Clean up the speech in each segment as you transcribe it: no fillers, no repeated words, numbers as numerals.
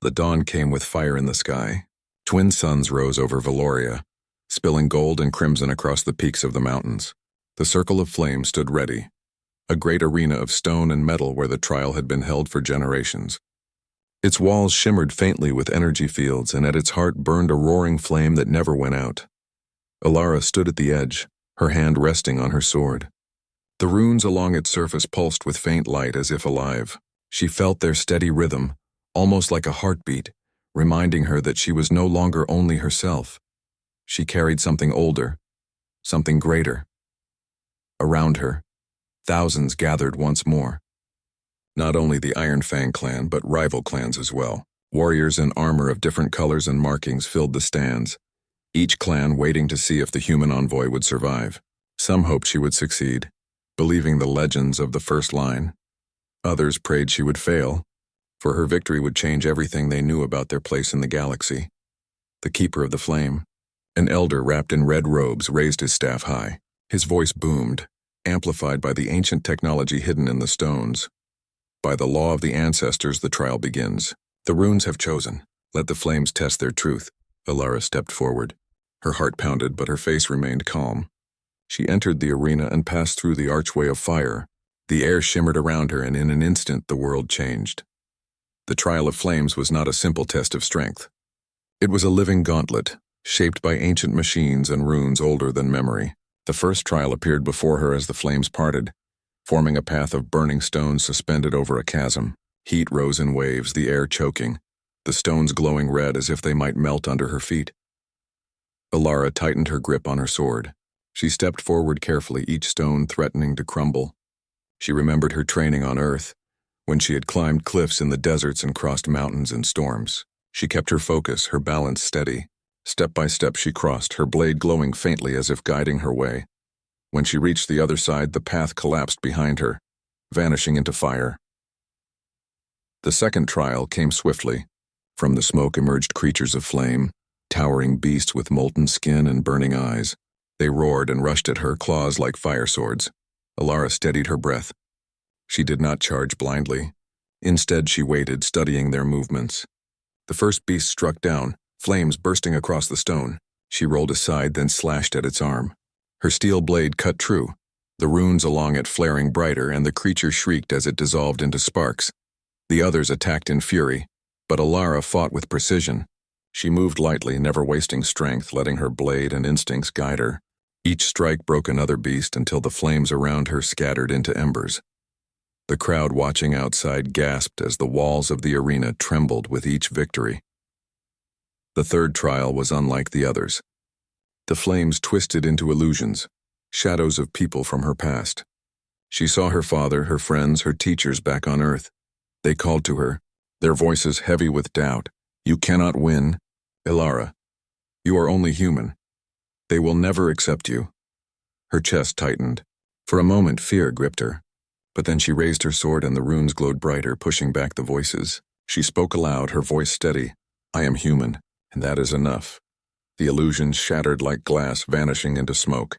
The dawn came with fire in the sky. Twin suns rose over Valoria, spilling gold and crimson across the peaks of the mountains. The circle of flame stood ready, a great arena of stone and metal where the trial had been held for generations. Its walls shimmered faintly with energy fields, and at its heart burned a roaring flame that never went out. Alara stood at the edge, her hand resting on her sword. The runes along its surface pulsed with faint light as if alive. She felt their steady rhythm, almost like a heartbeat, reminding her that she was no longer only herself. She carried something older, something greater. Around her, thousands gathered once more. Not only the Iron Fang clan, but rival clans as well. Warriors in armor of different colors and markings filled the stands, each clan waiting to see if the human envoy would survive. Some hoped she would succeed, believing the legends of the first line. Others prayed she would fail, for her victory would change everything they knew about their place in the galaxy. The Keeper of the Flame, an elder wrapped in red robes, raised his staff high. His voice boomed, amplified by the ancient technology hidden in the stones. By the law of the ancestors, the trial begins. The runes have chosen. Let the flames test their truth. Alara stepped forward. Her heart pounded, but her face remained calm. She entered the arena and passed through the archway of fire. The air shimmered around her, and in an instant the world changed. The trial of flames was not a simple test of strength. It was a living gauntlet, shaped by ancient machines and runes older than memory. The first trial appeared before her as the flames parted, forming a path of burning stones suspended over a chasm. Heat rose in waves, the air choking, the stones glowing red as if they might melt under her feet. Alara tightened her grip on her sword. She stepped forward carefully, each stone threatening to crumble. She remembered her training on Earth, when she had climbed cliffs in the deserts and crossed mountains in storms. She kept her focus, her balance steady. Step by step she crossed, her blade glowing faintly as if guiding her way. When she reached the other side, the path collapsed behind her, vanishing into fire. The second trial came swiftly. From the smoke emerged creatures of flame, towering beasts with molten skin and burning eyes. They roared and rushed at her, claws like fire swords. Alara steadied her breath. She did not charge blindly. Instead, she waited, studying their movements. The first beast struck down, flames bursting across the stone. She rolled aside, then slashed at its arm. Her steel blade cut true, the runes along it flaring brighter, and the creature shrieked as it dissolved into sparks. The others attacked in fury, but Alara fought with precision. She moved lightly, never wasting strength, letting her blade and instincts guide her. Each strike broke another beast until the flames around her scattered into embers. The crowd watching outside gasped as the walls of the arena trembled with each victory. The third trial was unlike the others. The flames twisted into illusions, shadows of people from her past. She saw her father, her friends, her teachers back on Earth. They called to her, their voices heavy with doubt. You cannot win, Alara. You are only human. They will never accept you. Her chest tightened. For a moment, fear gripped her. But then she raised her sword and the runes glowed brighter, pushing back the voices. She spoke aloud, her voice steady. I am human, and that is enough. The illusions shattered like glass, vanishing into smoke.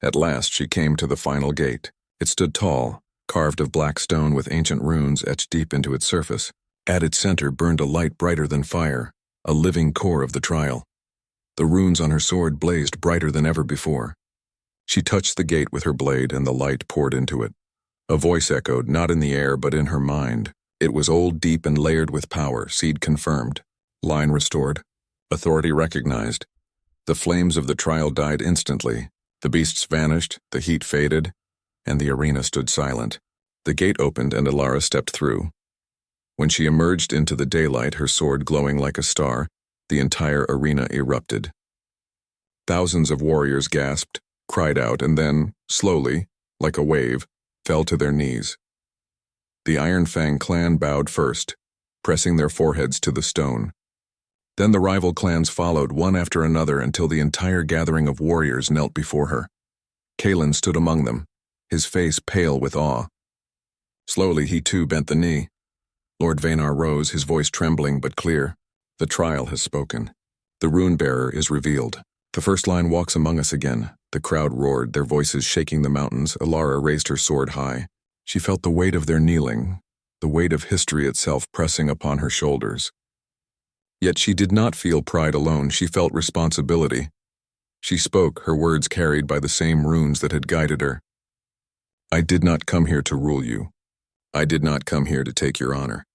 At last she came to the final gate. It stood tall, carved of black stone with ancient runes etched deep into its surface. At its center burned a light brighter than fire, a living core of the trial. The runes on her sword blazed brighter than ever before. She touched the gate with her blade, and the light poured into it. A voice echoed, not in the air but in her mind. It was old, deep, and layered with power, seed confirmed. Line restored. Authority recognized. The flames of the trial died instantly. The beasts vanished, the heat faded, and the arena stood silent. The gate opened and Alara stepped through. When she emerged into the daylight, her sword glowing like a star, the entire arena erupted. Thousands of warriors gasped, cried out, and then, slowly, like a wave, fell to their knees. The Iron Fang clan bowed first, pressing their foreheads to the stone. Then the rival clans followed, one after another, until the entire gathering of warriors knelt before her. Kalen stood among them, his face pale with awe. Slowly he too bent the knee. Lord Vanar rose, his voice trembling but clear. The trial has spoken. The rune-bearer is revealed. The first line walks among us again. The crowd roared, their voices shaking the mountains. Alara raised her sword high. She felt the weight of their kneeling, the weight of history itself pressing upon her shoulders. Yet she did not feel pride alone, she felt responsibility. She spoke, her words carried by the same runes that had guided her. I did not come here to rule you. I did not come here to take your honor.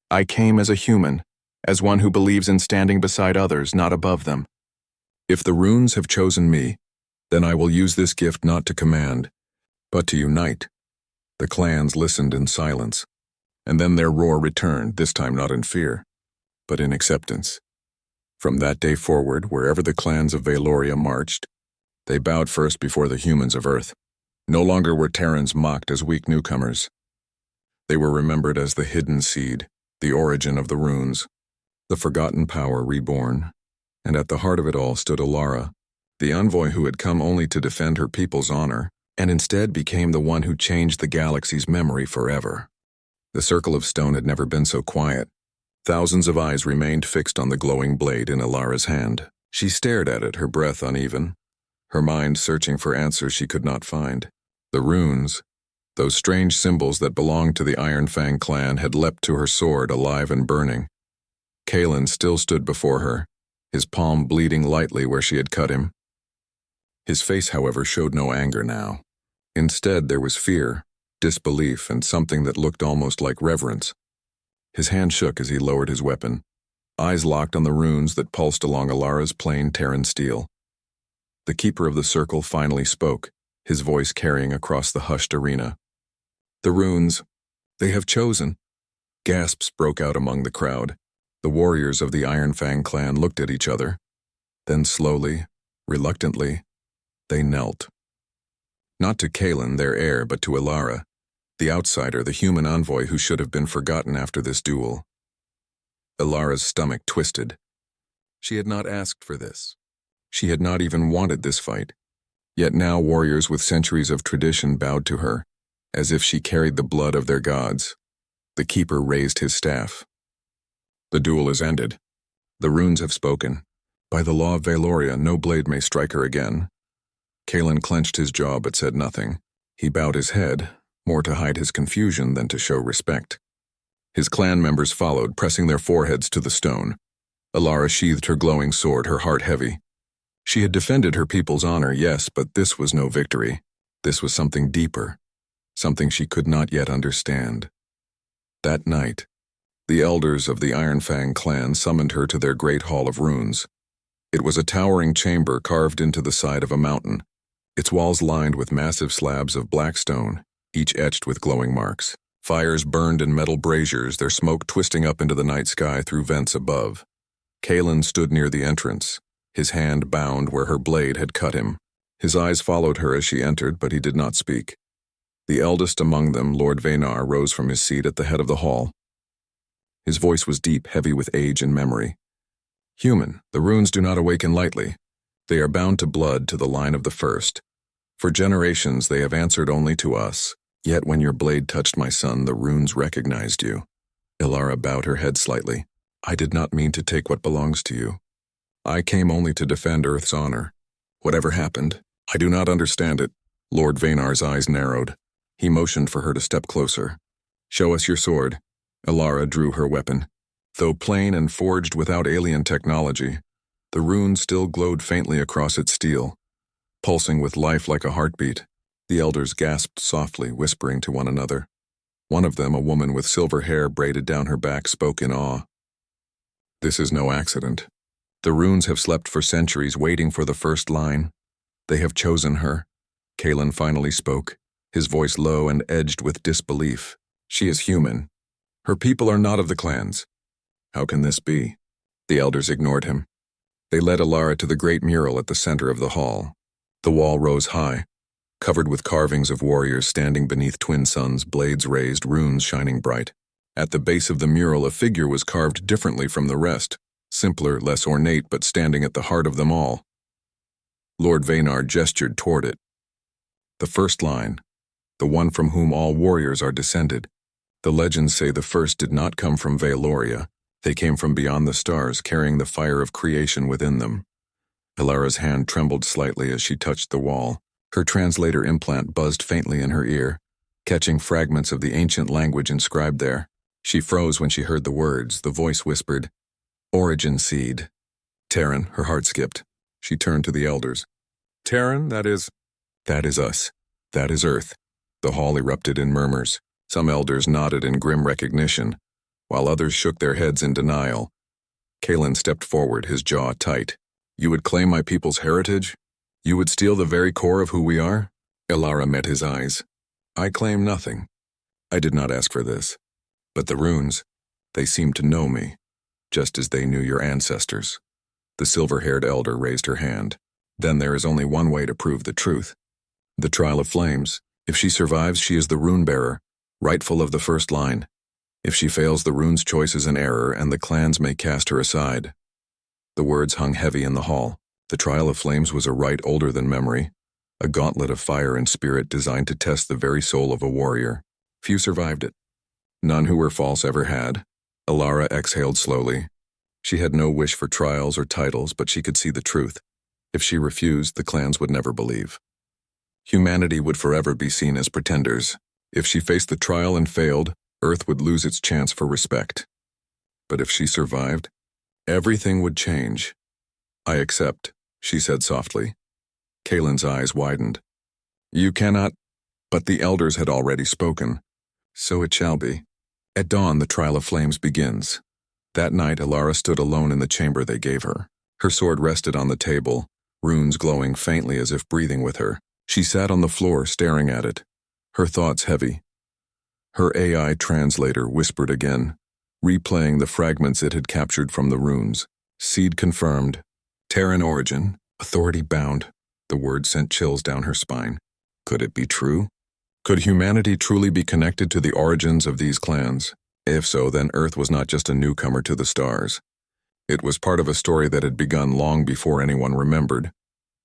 I came as a human, as one who believes in standing beside others, not above them. If the runes have chosen me, then I will use this gift not to command, but to unite. The clans listened in silence, and then their roar returned, this time not in fear, but in acceptance. From that day forward, wherever the clans of Valoria marched, they bowed first before the humans of Earth. No longer were Terrans mocked as weak newcomers. They were remembered as the hidden seed, the origin of the runes, the forgotten power reborn. And at the heart of it all stood Alara, the envoy who had come only to defend her people's honor, and instead became the one who changed the galaxy's memory forever. The circle of stone had never been so quiet. Thousands of eyes remained fixed on the glowing blade in Alara's hand. She stared at it, her breath uneven, her mind searching for answers she could not find. The runes, those strange symbols that belonged to the Iron Fang clan, had leapt to her sword, alive and burning. Kalen still stood before her, his palm bleeding lightly where she had cut him. His face, however, showed no anger now. Instead, there was fear, disbelief, and something that looked almost like reverence. His hand shook as he lowered his weapon, eyes locked on the runes that pulsed along Alara's plain Terran steel. The keeper of the circle finally spoke, his voice carrying across the hushed arena. The runes, they have chosen. Gasps broke out among the crowd. The warriors of the Iron Fang clan looked at each other. Then slowly, reluctantly, they knelt. Not to Kalen, their heir, but to Alara, the outsider, the human envoy who should have been forgotten after this duel. Alara's stomach twisted. She had not asked for this. She had not even wanted this fight. Yet now warriors with centuries of tradition bowed to her, as if she carried the blood of their gods. The keeper raised his staff. The duel is ended. The runes have spoken. By the law of Valoria, no blade may strike her again. Kalen clenched his jaw but said nothing. He bowed his head, more to hide his confusion than to show respect. His clan members followed, pressing their foreheads to the stone. Alara sheathed her glowing sword, her heart heavy. She had defended her people's honor, yes, but this was no victory. This was something deeper, something she could not yet understand. That night, the elders of the Iron Fang clan summoned her to their great hall of runes. It was a towering chamber carved into the side of a mountain, its walls lined with massive slabs of black stone, each etched with glowing marks. Fires burned in metal braziers, their smoke twisting up into the night sky through vents above. Kalen stood near the entrance, his hand bound where her blade had cut him. His eyes followed her as she entered, but he did not speak. The eldest among them, Lord Vanar, rose from his seat at the head of the hall. His voice was deep, heavy with age and memory. Human, the runes do not awaken lightly. They are bound to blood, to the line of the first. For generations they have answered only to us. Yet when your blade touched my son, the runes recognized you. Alara bowed her head slightly. I did not mean to take what belongs to you. I came only to defend Earth's honor. Whatever happened, I do not understand it. Lord Vanar's eyes narrowed. He motioned for her to step closer. Show us your sword. Alara drew her weapon. Though plain and forged without alien technology, the runes still glowed faintly across its steel, pulsing with life like a heartbeat. The elders gasped softly, whispering to one another. One of them, a woman with silver hair braided down her back, spoke in awe. This is no accident. The runes have slept for centuries, waiting for the first line. They have chosen her. Kalen finally spoke, his voice low and edged with disbelief. She is human. Her people are not of the clans. How can this be? The elders ignored him. They led Alara to the great mural at the center of the hall. The wall rose high, covered with carvings of warriors standing beneath twin suns, blades raised, runes shining bright. At the base of the mural, a figure was carved differently from the rest, simpler, less ornate, but standing at the heart of them all. Lord Vanar gestured toward it. The first line, the one from whom all warriors are descended. The legends say the first did not come from Valoria. They came from beyond the stars, carrying the fire of creation within them. Alara's hand trembled slightly as she touched the wall. Her translator implant buzzed faintly in her ear, catching fragments of the ancient language inscribed there. She froze when she heard the words. The voice whispered, Origin seed. Terran, her heart skipped. She turned to the elders. Terran, that is us. That is Earth. The hall erupted in murmurs. Some elders nodded in grim recognition, while others shook their heads in denial. Kalen stepped forward, his jaw tight. You would claim my people's heritage? You would steal the very core of who we are? Ilara met his eyes. I claim nothing. I did not ask for this. But the runes, they seem to know me, just as they knew your ancestors. The silver-haired elder raised her hand. Then there is only one way to prove the truth. The Trial of Flames. If she survives, she is the rune-bearer, rightful of the first line. If she fails, the rune's choice is an error, and the clans may cast her aside. The words hung heavy in the hall. The Trial of Flames was a rite older than memory, a gauntlet of fire and spirit designed to test the very soul of a warrior. Few survived it. None who were false ever had. Ilara exhaled slowly. She had no wish for trials or titles, but she could see the truth. If she refused, the clans would never believe. Humanity would forever be seen as pretenders. If she faced the trial and failed, Earth would lose its chance for respect. But if she survived, everything would change. I accept, she said softly. Kalen's eyes widened. You cannot, but the elders had already spoken. So it shall be. At dawn, the Trial of Flames begins. That night, Ilara stood alone in the chamber they gave her. Her sword rested on the table, runes glowing faintly as if breathing with her. She sat on the floor, staring at it, her thoughts heavy. Her AI translator whispered again, replaying the fragments it had captured from the runes. Seed confirmed. Terran origin. Authority bound. The word sent chills down her spine. Could it be true? Could humanity truly be connected to the origins of these clans? If so, then Earth was not just a newcomer to the stars. It was part of a story that had begun long before anyone remembered.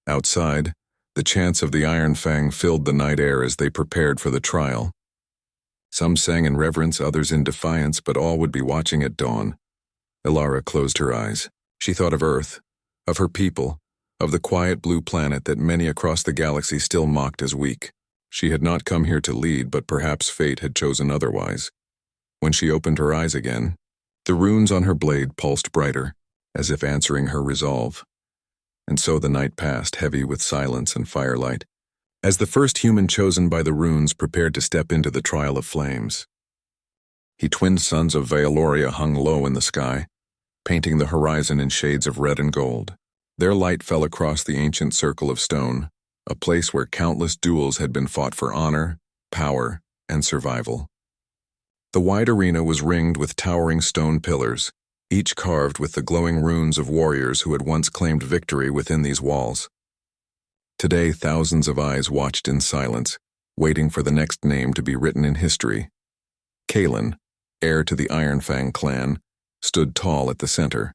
Outside, the chants of the Iron Fang filled the night air as they prepared for the trial. Some sang in reverence, others in defiance, but all would be watching at dawn. Ilara closed her eyes. She thought of Earth, of her people, of the quiet blue planet that many across the galaxy still mocked as weak. She had not come here to lead, but perhaps fate had chosen otherwise. When she opened her eyes again, the runes on her blade pulsed brighter, as if answering her resolve. And so the night passed, heavy with silence and firelight, as the first human chosen by the runes prepared to step into the Trial of Flames. The twin suns of Valoria hung low in the sky, painting the horizon in shades of red and gold. Their light fell across the ancient circle of stone, a place where countless duels had been fought for honor, power, and survival. The wide arena was ringed with towering stone pillars, each carved with the glowing runes of warriors who had once claimed victory within these walls. Today, thousands of eyes watched in silence, waiting for the next name to be written in history. Kalen, heir to the Iron Fang clan, stood tall at the center.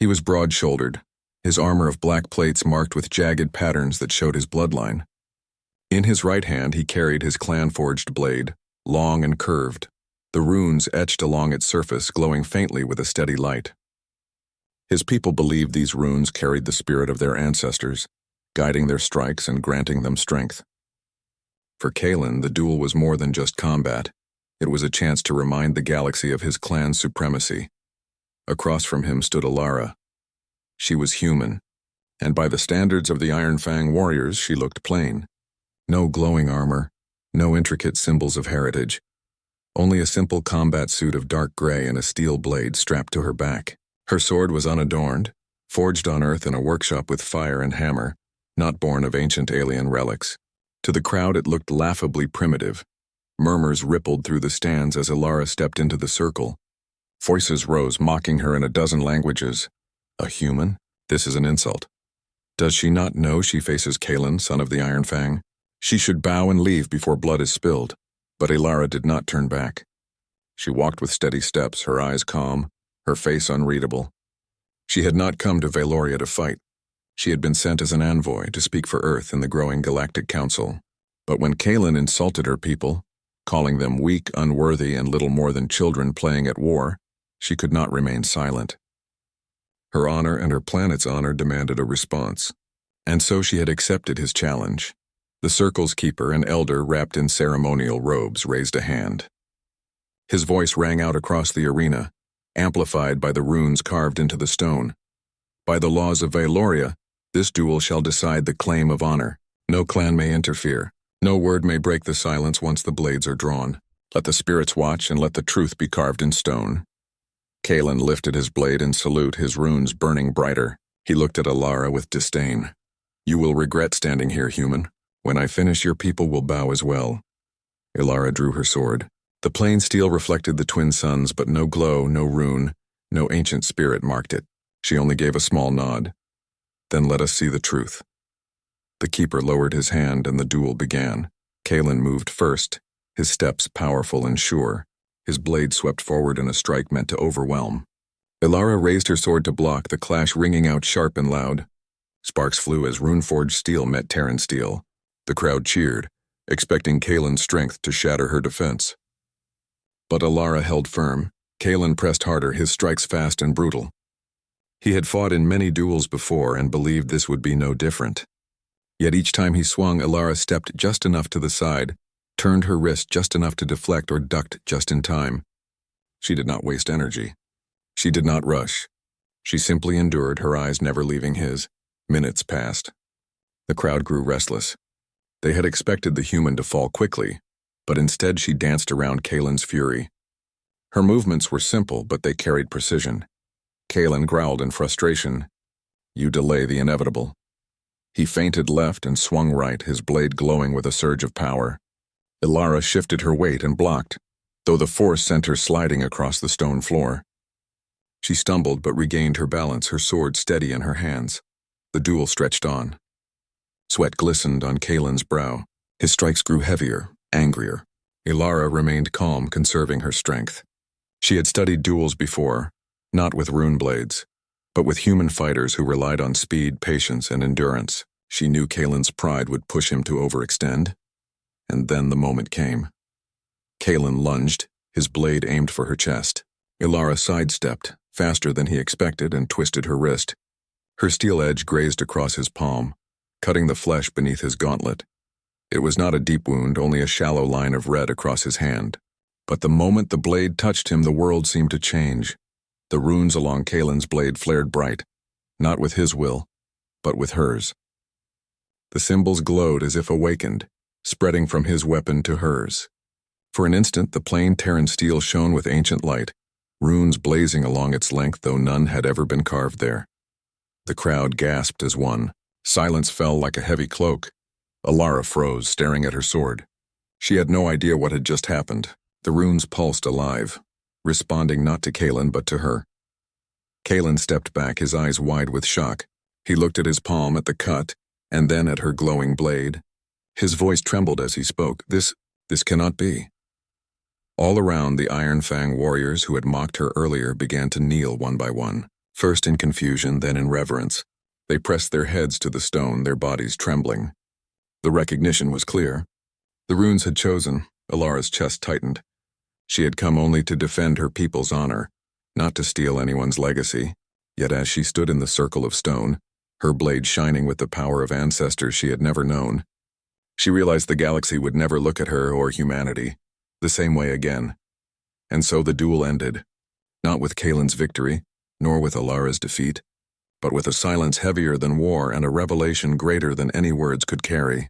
He was broad-shouldered, his armor of black plates marked with jagged patterns that showed his bloodline. In his right hand, he carried his clan-forged blade, long and curved, the runes etched along its surface glowing faintly with a steady light. His people believed these runes carried the spirit of their ancestors, guiding their strikes and granting them strength. For Kalen, the duel was more than just combat. It was a chance to remind the galaxy of his clan's supremacy. Across from him stood Ilara. She was human, and by the standards of the Iron Fang warriors, she looked plain. No glowing armor, no intricate symbols of heritage, only a simple combat suit of dark gray and a steel blade strapped to her back. Her sword was unadorned, forged on Earth in a workshop with fire and hammer, not born of ancient alien relics. To the crowd, it looked laughably primitive. Murmurs rippled through the stands as Ilara stepped into the circle. Voices rose, mocking her in a dozen languages. A human? This is an insult. Does she not know she faces Kalen, son of the Iron Fang? She should bow and leave before blood is spilled. But Ilara did not turn back. She walked with steady steps, her eyes calm, her face unreadable. She had not come to Valoria to fight. She had been sent as an envoy to speak for Earth in the growing Galactic Council. But when Kalen insulted her people, calling them weak, unworthy, and little more than children playing at war, she could not remain silent. Her honor and her planet's honor demanded a response, and so she had accepted his challenge. The circle's keeper, an elder wrapped in ceremonial robes, raised a hand. His voice rang out across the arena. amplified by the runes carved into the stone. By the laws of Valoria, this duel shall decide the claim of honor. No clan may interfere. No word may break the silence once the blades are drawn. Let the spirits watch and let the truth be carved in stone. Kalen lifted his blade in salute, his runes burning brighter. He looked at Alara with disdain. You will regret standing here, human. When I finish, your people will bow as well. Alara drew her sword. The plain steel reflected the twin suns, but no glow, no rune, no ancient spirit marked it. She only gave a small nod. Then let us see the truth. The keeper lowered his hand and the duel began. Kalen moved first, his steps powerful and sure. His blade swept forward in a strike meant to overwhelm. Alara raised her sword to block, the clash ringing out sharp and loud. Sparks flew as rune-forged steel met Terran steel. The crowd cheered, expecting Kalen's strength to shatter her defense. But Alara held firm. Kalen pressed harder, his strikes fast and brutal. He had fought in many duels before and believed this would be no different. Yet each time he swung, Alara stepped just enough to the side, turned her wrist just enough to deflect or ducked just in time. She did not waste energy. She did not rush. She simply endured, her eyes never leaving his. Minutes passed. The crowd grew restless. They had expected the human to fall quickly, but instead she danced around Kalen's fury. Her movements were simple, but they carried precision. Kalen growled in frustration. You delay the inevitable. He feinted left and swung right, his blade glowing with a surge of power. Alara shifted her weight and blocked, though the force sent her sliding across the stone floor. She stumbled but regained her balance, her sword steady in her hands. The duel stretched on. Sweat glistened on Kalen's brow. His strikes grew heavier, angrier. Alara remained calm, conserving her strength. She had studied duels before, not with rune blades, but with human fighters who relied on speed, patience, and endurance. She knew Kalen's pride would push him to overextend. And then the moment came. Kalen lunged, his blade aimed for her chest. Alara sidestepped, faster than he expected, and twisted her wrist. Her steel edge grazed across his palm, cutting the flesh beneath his gauntlet. It was not a deep wound, only a shallow line of red across his hand. But the moment the blade touched him, the world seemed to change. The runes along Kalen's blade flared bright, not with his will, but with hers. The symbols glowed as if awakened, spreading from his weapon to hers. For an instant, the plain Terran steel shone with ancient light, runes blazing along its length, though none had ever been carved there. The crowd gasped as one. Silence fell like a heavy cloak. Alara froze, staring at her sword. She had no idea what had just happened. The runes pulsed alive, responding not to Kalen but to her. Kalen stepped back, his eyes wide with shock. He looked at his palm, at the cut, and then at her glowing blade. His voice trembled as he spoke. This cannot be. All around, the Iron Fang warriors who had mocked her earlier began to kneel one by one, first in confusion, then in reverence. They pressed their heads to the stone, their bodies trembling. The recognition was clear. The runes had chosen. Alara's chest tightened. She had come only to defend her people's honor, not to steal anyone's legacy. Yet as she stood in the circle of stone, her blade shining with the power of ancestors she had never known, she realized the galaxy would never look at her or humanity the same way again. And so the duel ended, not with Kalen's victory, nor with Alara's defeat, but with a silence heavier than war and a revelation greater than any words could carry.